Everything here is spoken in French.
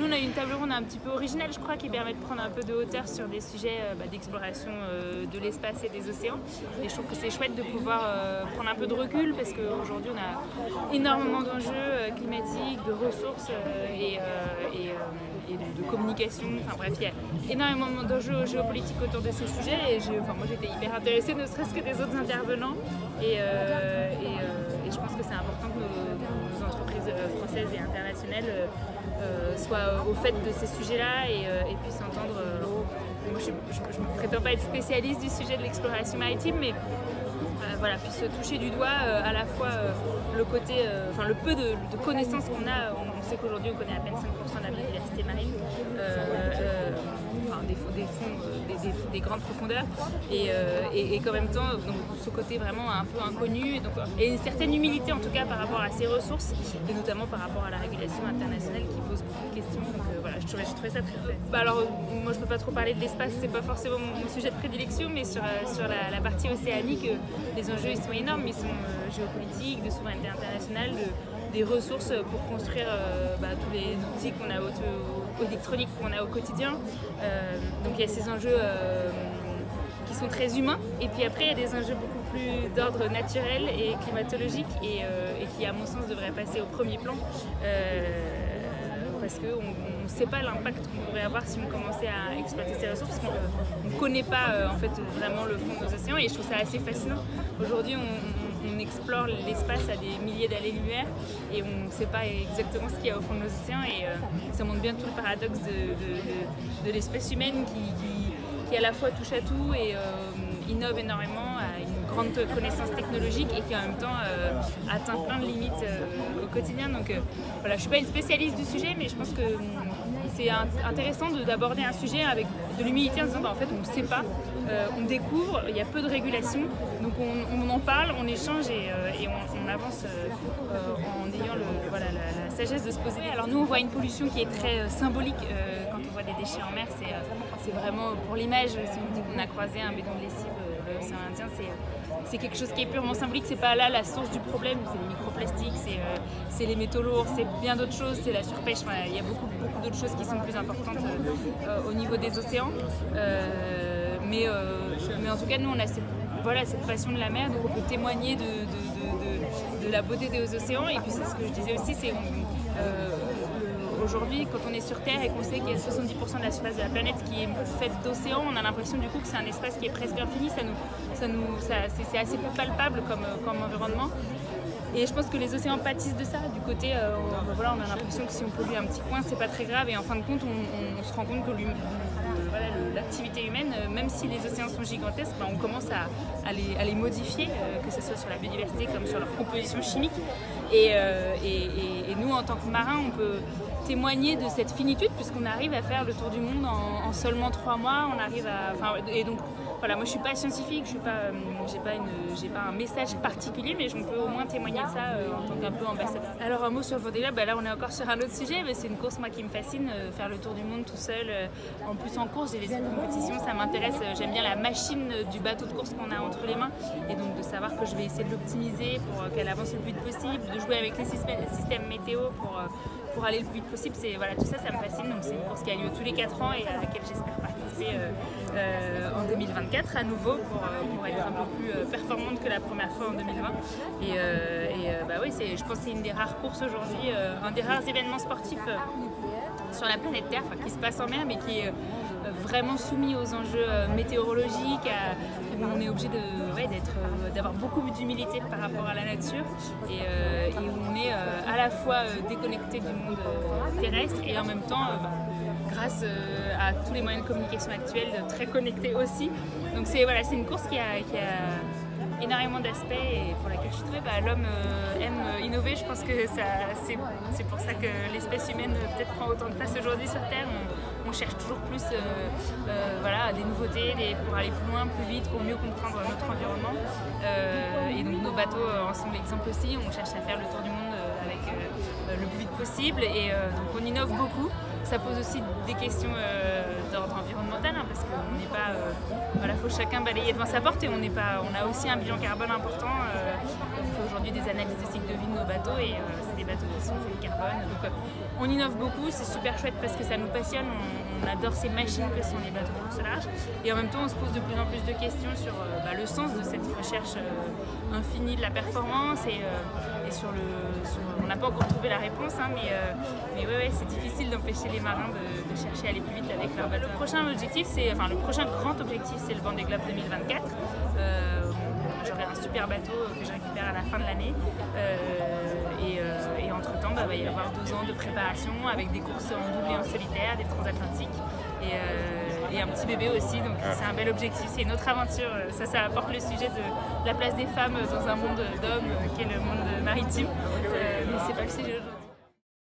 nous, on a une table ronde un petit peu originale, je crois, qui permet de prendre un peu de hauteur sur des sujets d'exploration de l'espace et des océans. Et je trouve que c'est chouette de pouvoir prendre un peu de recul parce qu'aujourd'hui, on a énormément d'enjeux climatiques, de ressources et de communication. Enfin bref, il y a énormément d'enjeux géopolitiques autour de ces sujets. Et moi, j'étais hyper intéressée, ne serait-ce que des autres intervenants. Et je pense que c'est important que nos entreprises françaises et internationales soient au fait de ces sujets-là et puissent entendre. Moi, je ne prétends pas être spécialiste du sujet de l'exploration maritime, mais voilà, puisse toucher du doigt à la fois le côté, le peu de connaissances qu'on a. On sait qu'aujourd'hui on connaît à peine 5% de la biodiversité marine, des grandes profondeurs, et qu'en même temps, donc, ce côté vraiment un peu inconnu, et une certaine humilité en tout cas par rapport à ces ressources, et notamment par rapport à la régulation internationale qui pose beaucoup de questions. Donc voilà, j'ai trouvé ça très chouette. Alors moi je peux pas trop parler de l'espace, c'est pas forcément mon sujet de prédilection, mais sur la partie océanique, les enjeux ils sont énormes, ils sont géopolitiques, de souveraineté internationale, des ressources pour construire tous les outils qu'on a électroniques qu'on a au quotidien. Donc il y a ces enjeux qui sont très humains, et puis après il y a des enjeux beaucoup plus d'ordre naturel et climatologique et qui à mon sens devraient passer au premier plan. Parce qu'on ne sait pas l'impact qu'on pourrait avoir si on commençait à exploiter ces ressources, parce qu'on ne connaît pas en fait vraiment le fond des océans, et je trouve ça assez fascinant. Aujourd'hui, on explore l'espace à des milliers d'années-lumière et on ne sait pas exactement ce qu'il y a au fond de nos océans, et ça montre bien tout le paradoxe de l'espèce humaine qui à la fois touche à tout et innove énormément, a une grande connaissance technologique et qui en même temps atteint plein de limites au quotidien. Donc voilà, je ne suis pas une spécialiste du sujet, mais je pense que c'est intéressant d'aborder un sujet avec de l'humilité en disant en fait on ne sait pas, on découvre, il y a peu de régulation, donc on en parle, on échange et on avance en ayant la sagesse de se poser. Alors nous on voit une pollution qui est très symbolique quand on voit des déchets en mer, c'est vraiment pour l'image. Si on dit qu'on a croisé un bédon de lessive dans l'océan Indien, c'est quelque chose qui est purement symbolique, c'est pas là la source du problème, c'est les microplastiques, c'est les métaux lourds, c'est bien d'autres choses, c'est la surpêche, il y a beaucoup d'autres choses qui sont plus importantes au niveau des océans. Mais en tout cas, nous on a cette passion de la mer, donc on peut témoigner de la beauté des océans. Et puis c'est ce que je disais aussi, c'est aujourd'hui, quand on est sur Terre et qu'on sait qu'il y a 70% de la surface de la planète qui est faite d'océans, on a l'impression du coup que c'est un espace qui est presque infini. C'est assez peu palpable comme environnement. Et je pense que les océans pâtissent de ça. Du côté, on a l'impression que si on pollue un petit coin, c'est pas très grave. Et en fin de compte, on se rend compte que l'activité humaine, même si les océans sont gigantesques, on commence à les modifier, que ce soit sur la biodiversité comme sur leur composition chimique. Et nous, en tant que marins, on peut témoigner de cette finitude puisqu'on arrive à faire le tour du monde en seulement 3 mois. Et donc voilà, moi je suis pas scientifique, j'ai pas un message particulier, mais je peux au moins témoigner de ça en tant qu'un peu ambassadeur. Alors un mot sur le Vendée Globe, là on est encore sur un autre sujet, mais c'est une course moi qui me fascine, faire le tour du monde tout seul. En plus en course, j'ai les compétitions, ça m'intéresse, j'aime bien la machine du bateau de course qu'on a entre les mains, et donc de savoir que je vais essayer de l'optimiser pour qu'elle avance le plus vite possible, de jouer avec les systèmes météo pour aller le plus vite possible. Tout ça me fascine. Donc c'est une course qui a lieu tous les 4 ans et à laquelle j'espère participer en 2024 à nouveau pour être un peu plus performante que la première fois en 2020. Je pense que c'est une des rares courses aujourd'hui, un des rares événements sportifs sur la planète Terre, qui se passe en mer, mais qui est vraiment soumis aux enjeux météorologiques, où on est obligé d'avoir beaucoup d'humilité par rapport à la nature, et où on est à la fois déconnecté du monde terrestre et en même temps, grâce à tous les moyens de communication actuels, très connecté aussi. Donc c'est une course qui a énormément d'aspects et pour laquelle je suis très l'homme aime innover. Je pense que c'est pour ça que l'espèce humaine peut-être prend autant de place aujourd'hui sur Terre. On cherche toujours plus des nouveautés pour aller plus loin, plus vite, pour mieux comprendre notre environnement. Et donc nos bateaux en sont l'exemple aussi. On cherche à faire le tour du monde avec le plus vite possible, et donc on innove beaucoup. Ça pose aussi des questions d'ordre environnemental, parce qu'on n'est pas... faut chacun balayer devant sa porte, et on a aussi un bilan carbone important. On fait aujourd'hui des analyses de cycle de vie de nos bateaux, et c'est des bateaux qui sont faits de carbone. Donc on innove beaucoup, c'est super chouette parce que ça nous passionne, on adore ces machines que sont les bateaux de course au large. Et en même temps, on se pose de plus en plus de questions sur le sens de cette recherche infinie de la performance et on n'a pas encore trouvé la réponse, hein, mais ouais, c'est difficile d'empêcher les marins de chercher à aller plus vite avec leur bateau. Le prochain grand objectif, c'est le Vendée Globe 2024. J'aurai un super bateau que je récupère à la fin de l'année et entre-temps, il va y avoir 2 ans de préparation avec des courses en double et en solitaire, des transatlantiques et un petit bébé aussi, donc c'est un bel objectif, c'est une autre aventure. Ça apporte le sujet de la place des femmes dans un monde d'hommes qui est le monde maritime, mais c'est pas le sujet aujourd'hui.